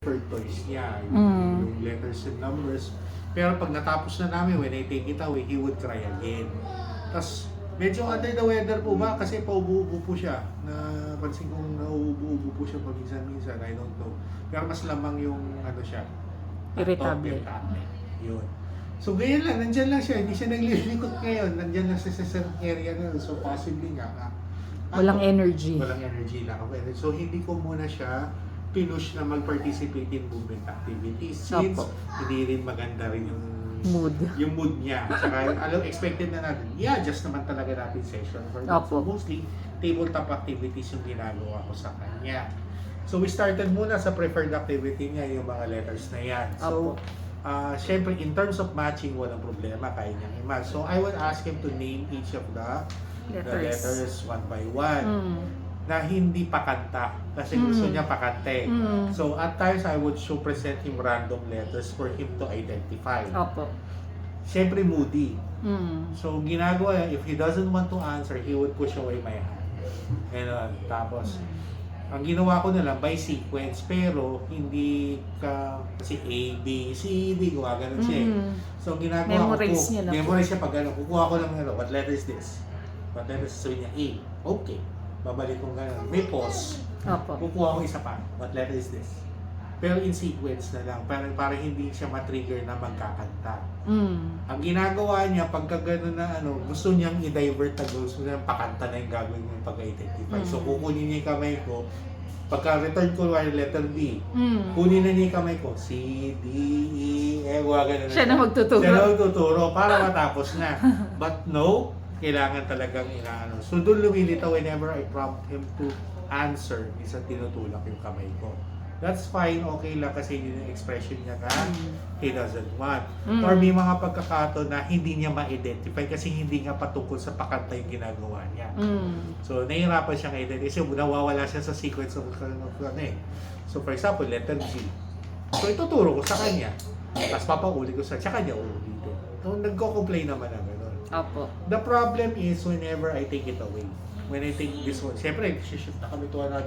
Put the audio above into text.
preferred toys niya, Mm. yung letters and numbers. Pero pag natapos na namin, when I take it away, he would cry again. Tapos, medyo under the weather po ba? Kasi paubo-ubo po siya. Napansin kong nauubo-ubo po siya paminsan-minsan, I don't know. Pero mas lamang yung ano siya. Irritable. Yun. So, ganyan lang, nandyan lang siya. Hindi siya naglilikot ngayon. Nandyan lang sa certain area na. So, possibly nga. Walang energy. Walang energy lang. So, hindi ko muna siya pinush na mag-participate in movement activities since Opo. hindi rin maganda rin Mood. yung mood niya. Saka, expected na natin, i-adjust naman talaga natin session for that. So, Opo. mostly, tabletop activities yung ginagawa ko sa kanya. So, we started muna sa preferred activity niya, yung mga letters na yan. So, syempre, in terms of matching, walang problema, kaya niyang i-match. So, I would ask him to name each of the letters one by one. Na hindi pakanta kasi gusto niya pakante. So at times I would show present him random letters for him to identify. Opo. Siyempre moody. So ginagawa niya, if he doesn't want to answer, he would push away my hand. And tapos ang ginawa ko na lang by sequence pero hindi ka kasi A, B, C, D, gumagano siya. So ginagawa Memorize ko niya lang. memorize siya pag ano, kukuha ko lang ano, what letter is this? What letter is so niya A. Okay. Babalik kong gano'n. May pause. Opo. Kukuha ko isa pa. What letter is this? Pero in sequence na lang. Para hindi siya matrigger na magkakanta. Ang ginagawa niya, pagka gano'n na ano, gusto niyang i-divert na gusto niyang pakanta na yung gagawin niyang pag-identify. So kukunin niya yung kamay ko. Pagka return ko yung letter B, kunin na niya yung kamay ko. C, D, E, gano'n na. Siya na magtuturo. Siya na magtuturo para matapos na. But no, kailangan talagang inaano. So doon lumilitaw whenever I prompt him to answer, isang tinutulak yung kamay ko. That's fine, okay lang kasi yun yung expression niya na he doesn't want. Or may mga pagkakataon na hindi niya ma-identify kasi hindi nga patungkol sa pakanta yung ginagawa niya. So nahihirapan siya i-identify kasi nawawala siya sa sequence of ano eh. So for example, letter G. So ituturo ko sa kanya. Tapos papauli ko sa kanya uulitin. So nagko-complain naman na gano'n. Opo. The problem is whenever I take it away. When I take this one, syempre, shift na kami to another